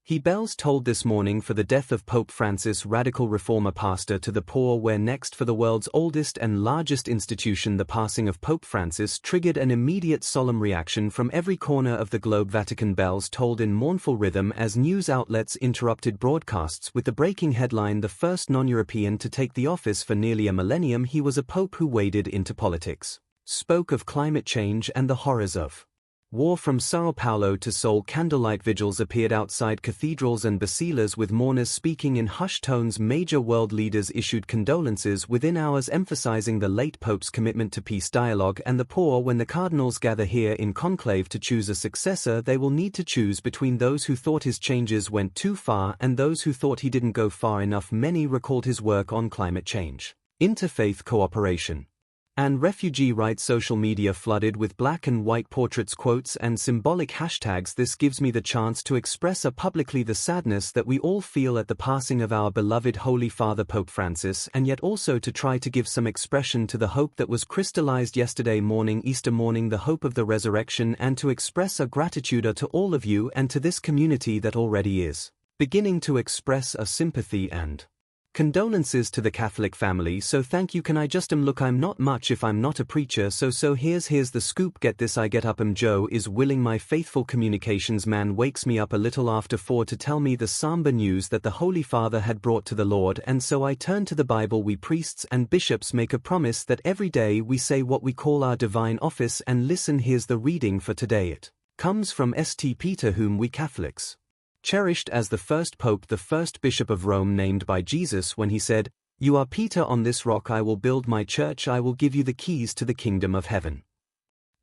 He bells tolled this morning for the death of Pope Francis, radical reformer pastor to the poor, where next for the world's oldest and largest institution. The passing of Pope Francis triggered an immediate solemn reaction from every corner of the globe. Vatican bells tolled in mournful rhythm as news outlets interrupted broadcasts with the breaking headline: the first non-European to take the office for nearly a millennium. He was a pope who waded into politics, spoke of climate change and the horrors of war. From Sao Paulo to Seoul, candlelight vigils appeared outside cathedrals and basilicas with mourners speaking in hushed tones. Major world leaders issued condolences within hours, emphasizing the late Pope's commitment to peace, dialogue, and the poor. When the cardinals gather here in conclave to choose a successor, they will need to choose between those who thought his changes went too far and those who thought he didn't go far enough. Many recalled his work on climate change, interfaith cooperation, and refugee rights. Social media flooded with black and white portraits, quotes, and symbolic hashtags. This gives me the chance to express publicly the sadness that we all feel at the passing of our beloved Holy Father Pope Francis, and yet also to try to give some expression to the hope that was crystallized yesterday morning, Easter morning, the hope of the resurrection, and to express a gratitude to all of you and to this community that already is beginning to express a sympathy and condolences to the Catholic family. So thank you. Can I just look, I'm not much if I'm not a preacher, so here's the scoop. Get this, I get up, Joe is willing, my faithful communications man, wakes me up a little after 4 to tell me the somber news that the Holy Father had brought to the Lord, and so I turn to the Bible. We priests and bishops make a promise that every day we say what we call our divine office, and listen, here's the reading for today. It comes from St. Peter, whom we Catholics cherished as the first pope, the first bishop of Rome, named by Jesus when he said, "You are Peter, on this rock I will build my church, I will give you the keys to the kingdom of heaven."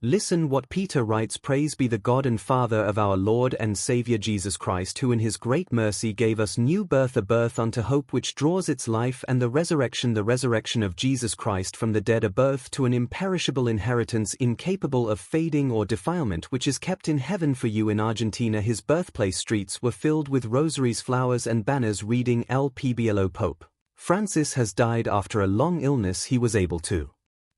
Listen what Peter writes: "Praise be the God and Father of our Lord and Savior Jesus Christ, who in his great mercy gave us new birth, a birth unto hope which draws its life, and the resurrection of Jesus Christ from the dead, a birth to an imperishable inheritance incapable of fading or defilement, which is kept in heaven for you." In Argentina, his birthplace, streets were filled with rosaries, flowers and banners reading El Pueblo. Pope Francis has died after a long illness. He was able to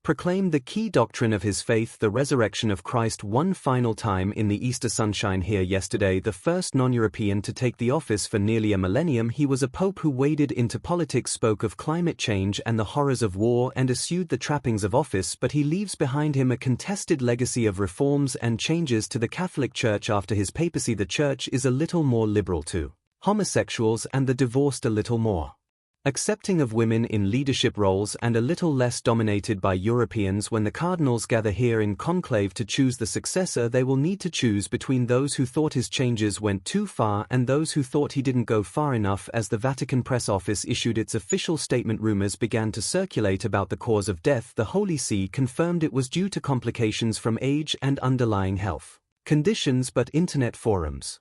proclaim the key doctrine of his faith, the resurrection of Christ, one final time in the Easter sunshine here yesterday. The first non-European to take the office for nearly a millennium, he was a pope who waded into politics, spoke of climate change and the horrors of war, and assumed the trappings of office, but he leaves behind him a contested legacy of reforms and changes to the Catholic Church. After his papacy, the Church is a little more liberal to homosexuals and the divorced, a little more accepting of women in leadership roles, and a little less dominated by Europeans. When the cardinals gather here in conclave to choose the successor, they will need to choose between those who thought his changes went too far and those who thought he didn't go far enough. As the Vatican press office issued its official statement, rumors began to circulate about the cause of death. The Holy See confirmed it was due to complications from age and underlying health conditions, but internet forums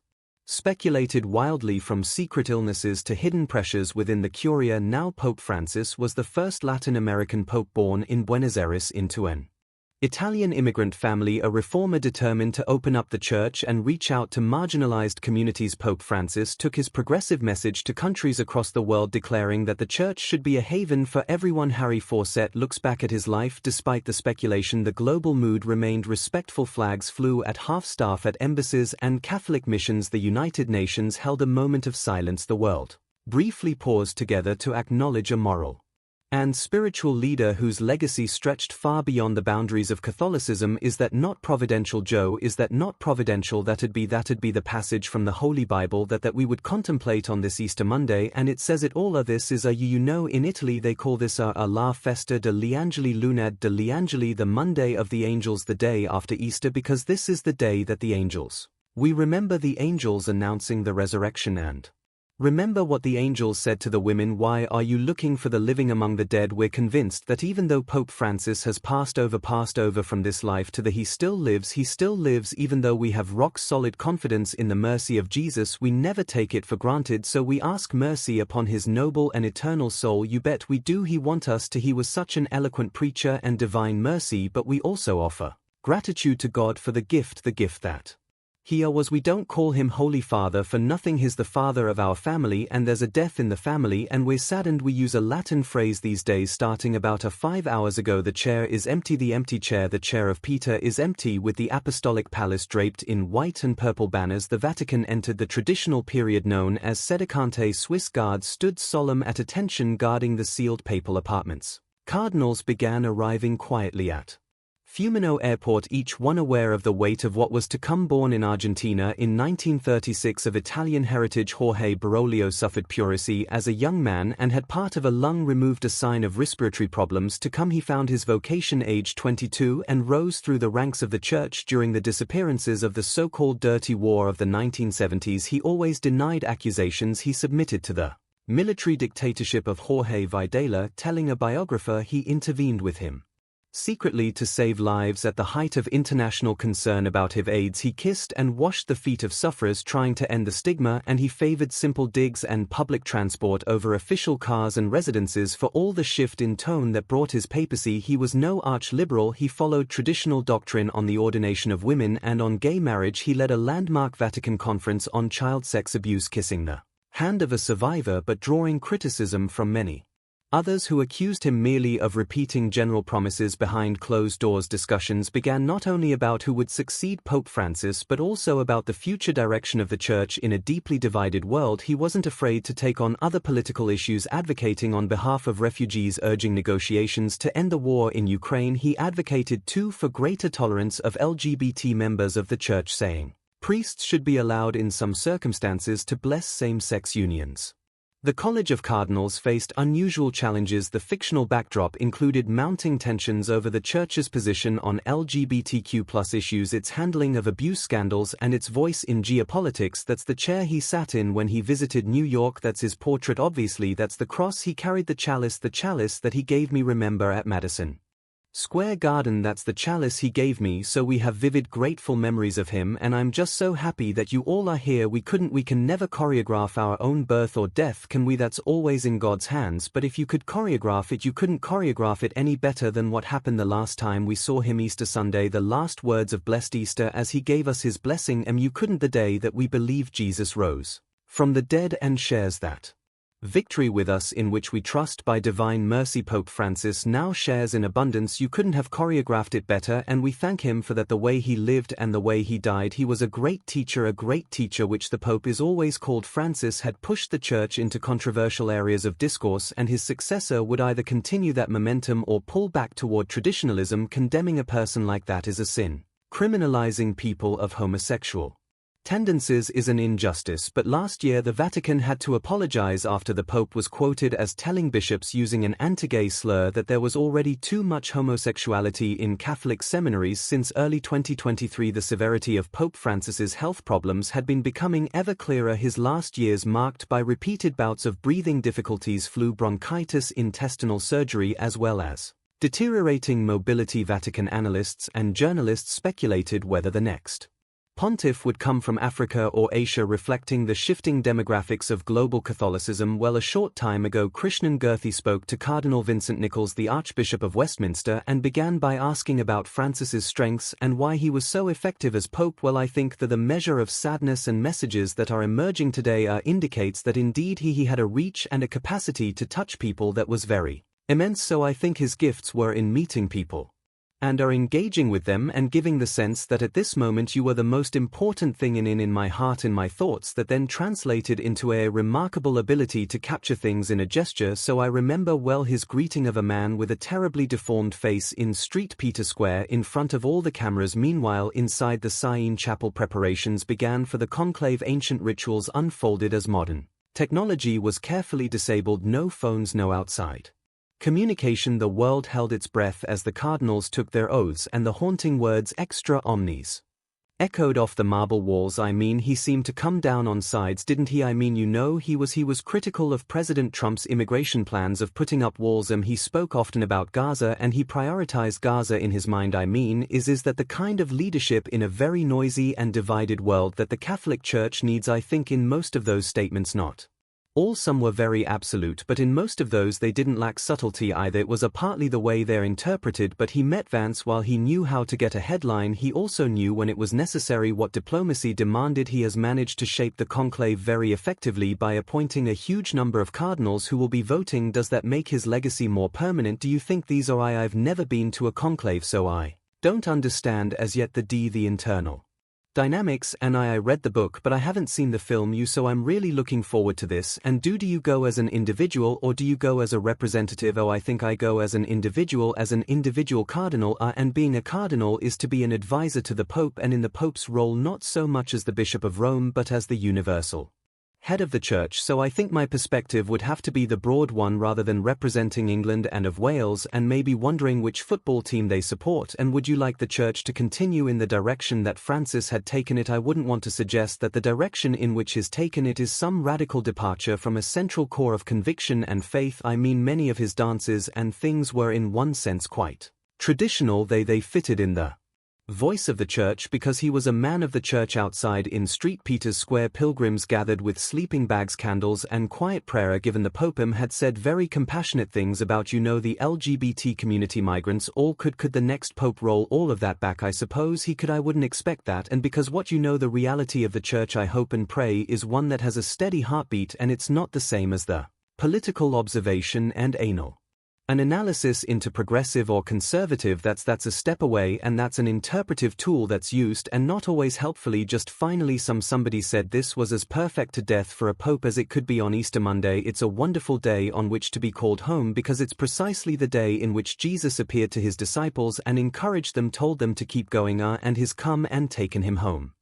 speculated wildly, from secret illnesses to hidden pressures within the Curia. Now Pope Francis was the first Latin American pope born in Buenos Aires into an Italian immigrant family, a reformer determined to open up the church and reach out to marginalized communities. Pope Francis took his progressive message to countries across the world, declaring that the church should be a haven for everyone. Harry Fawcett looks back at his life. Despite the speculation, the global mood remained respectful. Flags flew at half-staff at embassies and Catholic missions. The United Nations held a moment of silence. The world briefly paused together to acknowledge a moral and spiritual leader whose legacy stretched far beyond the boundaries of Catholicism. Is that not providential, Joe? Is that not providential? That'd be the passage from the Holy Bible that we would contemplate on this Easter Monday, and it says it all. This is in Italy they call this a La Festa degli Angeli, Lunad degli Angeli, the Monday of the Angels, the day after Easter, because this is the day that the angels, we remember the angels announcing the resurrection. And remember what the angels said to the women: "Why are you looking for the living among the dead?" We're convinced that even though Pope Francis has passed over from this life to the he still lives. Even though we have rock-solid confidence in the mercy of Jesus, we never take it for granted, so we ask mercy upon his noble and eternal soul. You bet we do. He want us to. He was such an eloquent preacher and divine mercy, but we also offer gratitude to God for the gift that Here was we don't call him Holy Father for nothing, he's the father of our family and there's a death in the family and we're saddened. We use a Latin phrase these days starting about 5 hours ago. The chair is empty, the empty chair, the chair of Peter is empty. With the apostolic palace draped in white and purple banners, the Vatican entered the traditional period known as sedicante. Swiss guards stood solemn at attention guarding the sealed papal apartments. Cardinals began arriving quietly at Fiumino Airport, each one aware of the weight of what was to come. Born in Argentina in 1936 of Italian heritage, Jorge Bergoglio suffered pleurisy as a young man and had part of a lung removed, a sign of respiratory problems to come. He found his vocation aged 22 and rose through the ranks of the church during the disappearances of the so-called Dirty War of the 1970s. He always denied accusations. He submitted to the military dictatorship of Jorge Videla, telling a biographer he intervened with him secretly to save lives. At the height of international concern about HIV/AIDS, he kissed and washed the feet of sufferers, trying to end the stigma, and he favored simple digs and public transport over official cars and residences. For all the shift in tone that brought his papacy, he was no arch-liberal. He followed traditional doctrine on the ordination of women and on gay marriage. He led a landmark Vatican conference on child sex abuse, kissing the hand of a survivor but drawing criticism from many others who accused him merely of repeating general promises behind closed doors. Discussions began not only about who would succeed Pope Francis but also about the future direction of the Church in a deeply divided world. He wasn't afraid to take on other political issues, advocating on behalf of refugees, urging negotiations to end the war in Ukraine. He advocated too for greater tolerance of LGBT members of the Church, saying priests should be allowed in some circumstances to bless same-sex unions. The College of Cardinals faced unusual challenges. The fictional backdrop included mounting tensions over the Church's position on LGBTQ+ issues, its handling of abuse scandals, and its voice in geopolitics. That's the chair he sat in when he visited New York. That's his portrait. Obviously, that's the cross he carried. The chalice that he gave me, remember, at Madison Square Garden. That's the chalice he gave me. So we have vivid, grateful memories of him, and I'm just so happy that you all are here. We can never choreograph our own birth or death, can we? That's always in God's hands, but if you could choreograph it, you couldn't choreograph it any better than what happened the last time we saw him, Easter Sunday, the last words of Blessed Easter as he gave us his blessing. And you couldn't, the day that we believe Jesus rose from the dead and shares that victory with us in which we trust by divine mercy. Pope Francis now shares in abundance. You couldn't have choreographed it better, and we thank him for that, the way he lived and the way he died. He was a great teacher, which the Pope is always called. Francis had pushed the Church into controversial areas of discourse, and his successor would either continue that momentum or pull back toward traditionalism. Condemning a person like that is a sin. Criminalizing people of homosexual tendencies is an injustice. But last year the Vatican had to apologize after the Pope was quoted as telling bishops using an anti-gay slur that there was already too much homosexuality in Catholic seminaries. Since early 2023, the severity of Pope Francis's health problems had been becoming ever clearer. His last years marked by repeated bouts of breathing difficulties, flu, bronchitis, intestinal surgery, as well as deteriorating mobility. Vatican analysts and journalists speculated whether the next Pontiff would come from Africa or Asia, reflecting the shifting demographics of global Catholicism. Well, a short time ago, Krishnan Girthy spoke to Cardinal Vincent Nichols, the Archbishop of Westminster, and began by asking about Francis's strengths and why he was so effective as Pope. Well, I think that the measure of sadness and messages that are emerging today indicates that indeed he had a reach and a capacity to touch people that was very immense. So I think his gifts were in meeting people and are engaging with them and giving the sense that at this moment you were the most important thing in my heart, in my thoughts, that then translated into a remarkable ability to capture things in a gesture. So I remember well his greeting of a man with a terribly deformed face in St. Peter Square in front of all the cameras. Meanwhile, inside the Sistine Chapel, preparations began for the conclave. Ancient rituals unfolded as modern technology was carefully disabled. No phones, no outside communication. The world held its breath as the cardinals took their oaths, and the haunting words "extra omnes" echoed off the marble walls. I mean, he seemed to come down on sides, didn't he? I mean, he was critical of President Trump's immigration plans of putting up walls. He spoke often about Gaza, and he prioritized Gaza in his mind. I mean, is that the kind of leadership in a very noisy and divided world that the Catholic Church needs? I think in most of those statements, not All some were very absolute, but in most of those they didn't lack subtlety either. It was partly the way they're interpreted, but he met Vance while he knew how to get a headline. He also knew when it was necessary what diplomacy demanded. He has managed to shape the conclave very effectively by appointing a huge number of cardinals who will be voting. Does that make his legacy more permanent? Do you think these are I've never been to a conclave, so I don't understand as yet the internal dynamics, and I read the book but I haven't seen the film so I'm really looking forward to this. And do you go as an individual or do you go as a representative? I think I go as an individual cardinal, and being a cardinal is to be an advisor to the Pope, and in the Pope's role not so much as the Bishop of Rome but as the universal head of the Church. So I think my perspective would have to be the broad one rather than representing England and of Wales and maybe wondering which football team they support. And would you like the Church to continue in the direction that Francis had taken it? I wouldn't want to suggest that the direction in which he's taken it is some radical departure from a central core of conviction and faith. I mean, many of his dances and things were in one sense quite traditional. They fitted in the voice of the Church because he was a man of the Church. Outside in St. Peter's Square, pilgrims gathered with sleeping bags, candles and quiet prayer. Given the Pope had said very compassionate things about the LGBT community, migrants, all could the next Pope roll all of that back? I suppose he could. I wouldn't expect that, and because the reality of the Church, I hope and pray, is one that has a steady heartbeat, and it's not the same as the political observation and an analysis into progressive or conservative. That's a step away, and that's an interpretive tool that's used and not always helpfully. Just finally, somebody said this was as perfect to death for a pope as it could be on Easter Monday. It's a wonderful day on which to be called home because it's precisely the day in which Jesus appeared to his disciples and encouraged them, told them to keep going, and has come and taken him home.